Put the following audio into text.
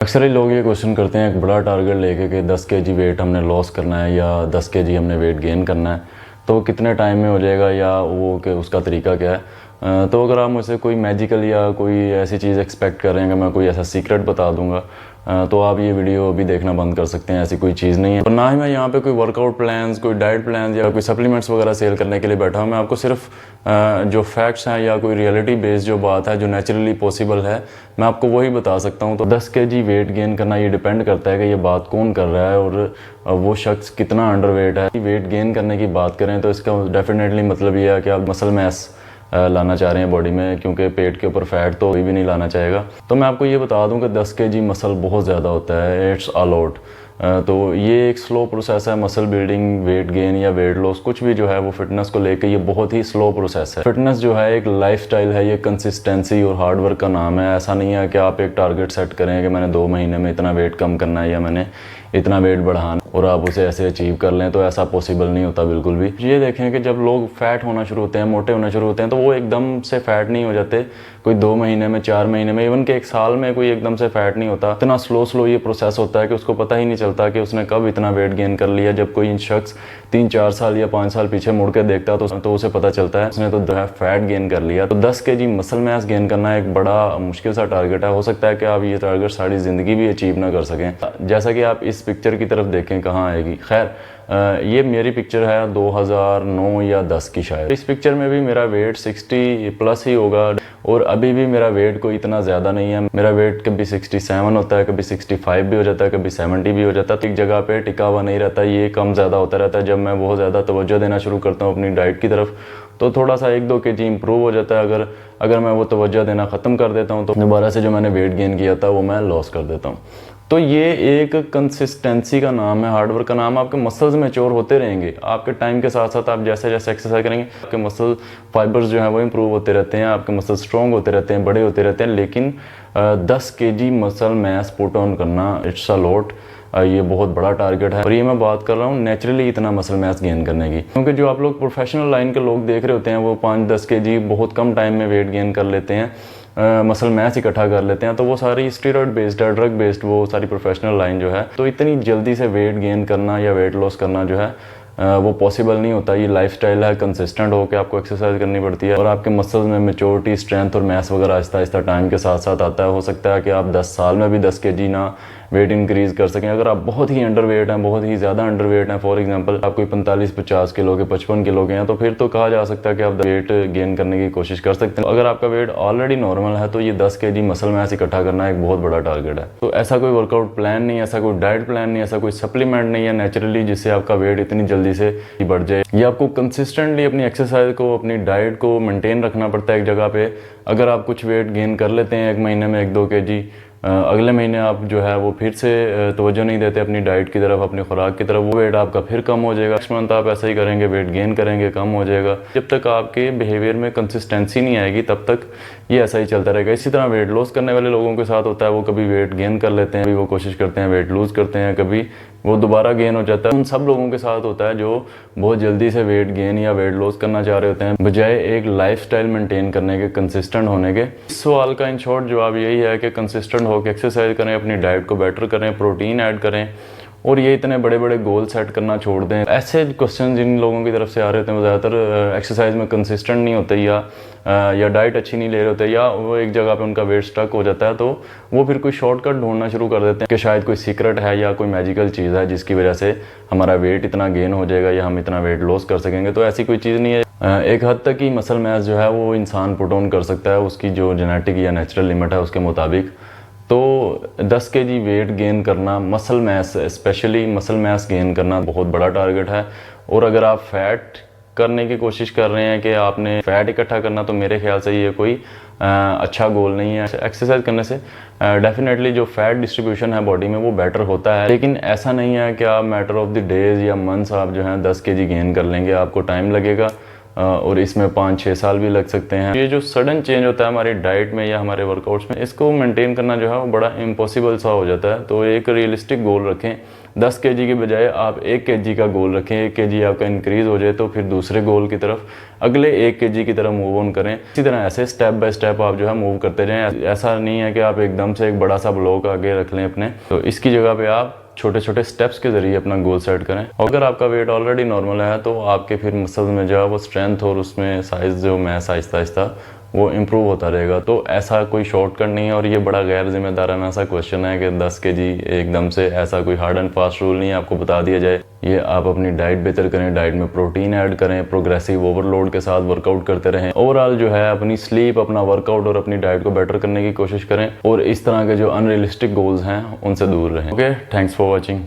अक्सर ही लोग ये क्वेश्चन करते हैं एक बड़ा टारगेट लेके कि 10 केजी वेट हमने लॉस करना है या 10 केजी हमने वेट गेन करना है, तो वो कितने टाइम में हो जाएगा या वो कि उसका तरीका क्या है। तो अगर आप मुझसे कोई मैजिकल या कोई ऐसी चीज़ एक्सपेक्ट कर रहे हैं कि मैं कोई ऐसा सीक्रेट बता दूंगा, तो आप ये वीडियो अभी देखना बंद कर सकते हैं। ऐसी कोई चीज़ नहीं है और ना ही मैं यहाँ पे कोई वर्कआउट प्लान्स, कोई डाइट प्लान्स या कोई सप्लीमेंट्स वगैरह सेल करने के लिए बैठा हूँ। मैं आपको सिर्फ जो फैक्ट्स हैं या कोई रियलिटी बेस्ड जो बात है जो नेचुरली पॉसिबल है, मैं आपको वही बता सकता हूँ। तो 10 केजी वेट गेन करना ये डिपेंड करता है कि ये बात कौन कर रहा है और वो शख्स कितना अंडरवेट है। वेट गेन करने की बात करें तो इसका डेफिनेटली मतलब ये है कि आप मसल मैस लाना चाह रहे हैं बॉडी में, क्योंकि पेट के ऊपर फैट तो कोई भी नहीं लाना चाहेगा। तो मैं आपको ये बता दूं कि 10 केजी मसल बहुत ज़्यादा होता है, इट्स अ लॉट। तो ये एक स्लो प्रोसेस है। मसल बिल्डिंग, वेट गेन या वेट लॉस कुछ भी जो है वो फिटनेस को लेके ये बहुत ही स्लो प्रोसेस है। फिटनेस जो है एक लाइफस्टाइल है, ये कंसिस्टेंसी और हार्ड वर्क का नाम है। ऐसा नहीं है कि आप एक टारगेट सेट करें कि मैंने 2 महीने में इतना वेट कम करना है या मैंने इतना वेट बढ़ाना और आप उसे ऐसे अचीव कर लें, तो ऐसा पॉसिबल नहीं होता बिल्कुल भी। ये देखें कि जब लोग फैट होना शुरू होते हैं, मोटे होना शुरू होते हैं, तो वो एकदम से फैट नहीं हो जाते। कोई 2 महीने में, 4 महीने में, इवन के 1 साल में कोई एकदम से फैट नहीं होता। इतना स्लो ये प्रोसेस होता है कि उसको पता ही नहीं चलता कि उसने कब इतना वेट गेन कर लिया। जब कोई शख्स 3-4 साल या 5 साल पीछे मुड़ के देखता है तो उसे पता चलता है उसने तो फैट गेन कर लिया। तो 10 केजी मसल मास गेन करना एक बड़ा मुश्किल सा टारगेट है। हो सकता है कि आप ये टारगेट सारी ज़िंदगी भी अचीव ना कर सकें। जैसा कि आप इस पिक्चर की तरफ देखें कहाँ आएगी। खैर, ये मेरी पिक्चर है 2009 या 10 की शायद। इस पिक्चर में भी मेरा वेट 60 प्लस ही होगा और अभी भी मेरा वेट कोई इतना ज़्यादा नहीं है। मेरा वेट कभी 67 होता है, कभी 65 भी हो जाता है, कभी 70 भी हो जाता है। तो एक जगह पे टिका हुआ नहीं रहता, ये कम ज़्यादा होता रहता है। जब मैं बहुत ज़्यादा तवज्जो देना शुरू करता हूँ अपनी डाइट की तरफ, तो थोड़ा सा 1-2 केजी इंप्रूव हो जाता है। अगर मैं वो तवज्जो देना ख़त्म कर देता हूँ तो दोबारा से जो मैंने वेट गेन किया था वो मैं लॉस कर देता हूँ। तो ये एक कंसिस्टेंसी का नाम है, हार्डवर्क का नाम है। आपके मसल्स मैच्योर होते रहेंगे आपके टाइम के साथ साथ। आप जैसे जैसे एक्सरसाइज करेंगे आपके मसल फाइबर्स जो हैं वो इंप्रूव होते रहते हैं, आपके मसल स्ट्रॉन्ग होते रहते हैं, बड़े होते रहते हैं। लेकिन 10 KG muscle mass put on करना, इट्स अ लॉट। ये बहुत बड़ा टारगेट है और ये मैं बात कर रहा हूँ नेचुरली इतना मसल मैस गेन करने की। क्योंकि जो आप लोग प्रोफेशनल लाइन के लोग देख रहे होते हैं वो 5-10 केजी बहुत कम टाइम में वेट गेन कर लेते हैं, मसल मैस इकट्ठा कर लेते हैं। तो वो सारी स्टेरॉइड बेस्ड है, ड्रग बेस्ड वो सारी प्रोफेशनल लाइन जो है। तो इतनी जल्दी से वेट गेन करना या वेट लॉस करना जो है वो पॉसिबल नहीं होता। ये लाइफस्टाइल है, कंसिस्टेंट होकर आपको एक्सरसाइज करनी पड़ती है और आपके मसल्स में मैच्योरिटी, स्ट्रेंथ और मैस वगैरह आहिस्ता आहिस्ता टाइम के साथ साथ आता है। हो सकता है कि आप 10 साल में भी 10 केजी ना वेट इंक्रीज़ कर सकें। अगर आप बहुत ही अंडर वेट हैं, बहुत ही ज़्यादा अंडर वेट हैं, फॉर एग्जांपल आप कोई 45-50 किलो के, 55 किलो के हैं, तो फिर तो कहा जा सकता है कि आप वेट गेन करने की कोशिश कर सकते हैं। अगर आपका वेट ऑलरेडी नॉर्मल है तो ये 10 केजी मसल मैस इकट्ठा करना एक बहुत बड़ा टारगेट है। तो ऐसा कोई वर्कआउट प्लान नहीं, ऐसा कोई डाइट प्लान नहीं, ऐसा कोई सप्लीमेंट नहीं है नेचुरली जिससे आपका वेट इतनी जल्दी से बढ़ जाए। ये आपको कंसिस्टेंटली अपनी एक्सरसाइज को, अपनी डाइट को मेंटेन रखना पड़ता है एक जगह पे। अगर आप कुछ वेट गेन कर लेते हैं 1 महीने में 1-2 केजी, अगले महीने आप जो है वो फिर से तवज्जो नहीं देते अपनी डाइट की तरफ, अपनी खुराक की तरफ, वो वेट आपका फिर कम हो जाएगा। नेक्स्ट मंथ आप ऐसा ही करेंगे, वेट गेन करेंगे, कम हो जाएगा। जब तक आपके बिहेवियर में कंसिस्टेंसी नहीं आएगी तब तक ये ऐसा ही चलता रहेगा। इसी तरह वेट लॉस करने वाले लोगों के साथ होता है। वो कभी वेट गेन कर लेते हैं, कभी वो कोशिश करते हैं वेट लूज़ करते हैं, कभी वो दोबारा गेन हो जाता है। उन सब लोगों के साथ होता है जो बहुत जल्दी से वेट गेन या वेट लॉस करना चाह रहे होते हैं बजाय एक लाइफस्टाइल मेंटेन करने के, कंसिस्टेंट होने के। इस सवाल का इन शॉर्ट जवाब यही है कि कंसिस्टेंट होकर एक्सरसाइज करें, अपनी डाइट को बेटर करें, प्रोटीन ऐड करें और ये इतने बड़े बड़े गोल सेट करना छोड़ दें। ऐसे क्वेश्चन जिन लोगों की तरफ से आ रहे थे वो ज़्यादातर एक्सरसाइज में कंसिस्टेंट नहीं होते या डाइट अच्छी नहीं ले रहे होते या वो एक जगह पे उनका वेट स्टक हो जाता है, तो वो फिर कोई शॉर्टकट ढूंढना शुरू कर देते हैं कि शायद कोई सीक्रेट है या कोई मैजिकल चीज़ है जिसकी वजह से हमारा वेट इतना गेन हो जाएगा या हम इतना वेट लॉस कर सकेंगे। तो ऐसी कोई चीज़ नहीं है। एक हद तक ही मसल मैस जो है वो इंसान पुट ऑन कर सकता है उसकी जो जेनेटिक या नेचुरल लिमिट है उसके मुताबिक। तो 10 केजी वेट गेन करना, muscle mass, specially muscle mass gain करना बहुत बड़ा टारगेट है। और अगर आप फैट करने की कोशिश कर रहे हैं कि आपने फैट इकट्ठा करना, तो मेरे ख्याल से ये कोई अच्छा गोल नहीं है। एक्सरसाइज करने से डेफिनेटली जो फैट डिस्ट्रीब्यूशन है बॉडी में वो बेटर होता है, लेकिन ऐसा नहीं है कि आप मैटर ऑफ द डेज या मंथ्स आप जो है 10 केजी गेन कर लेंगे। आपको टाइम लगेगा और इसमें 5-6 साल भी लग सकते हैं। ये जो सडन चेंज होता है हमारी डाइट में या हमारे वर्कआउट्स में, इसको मेंटेन करना जो है वो बड़ा इम्पॉसिबल सा हो जाता है। तो एक रियलिस्टिक गोल रखें। 10 केजी के बजाय आप 1 केजी का गोल रखें। 1 केजी आपका इंक्रीज़ हो जाए तो फिर दूसरे गोल की तरफ अगले 1 kg की तरह मूव ऑन करें। इसी तरह ऐसे स्टेप बाय स्टेप आप जो है मूव करते रहें। ऐसा नहीं है कि आप एकदम से एक बड़ा सा ब्लॉक आगे रख लें अपने, तो इसकी जगह पे आप छोटे छोटे स्टेप्स के जरिए अपना गोल सेट करें। और अगर आपका वेट ऑलरेडी नॉर्मल है तो आपके फिर मसल्स में जो है वो स्ट्रेंथ और उसमें साइज जो मैस आहिस्ता आहिस्ता वो इम्प्रूव होता रहेगा। तो ऐसा कोई शॉर्टकट नहीं है और ये बड़ा गैर जिम्मेदाराना सा क्वेश्चन है कि 10 kg एकदम से, ऐसा कोई हार्ड एंड फास्ट रूल नहीं है आपको बता दिया जाए। ये आप अपनी डाइट बेहतर करें, डाइट में प्रोटीन ऐड करें, प्रोग्रेसिव ओवरलोड के साथ वर्कआउट करते रहें। ओवरऑल जो है अपनी स्लीप, अपना वर्कआउट और अपनी डाइट को बेटर करने की कोशिश करें और इस तरह के जो अनरियलिस्टिक गोल्स हैं उनसे दूर रहें। Okay, thanks for watching.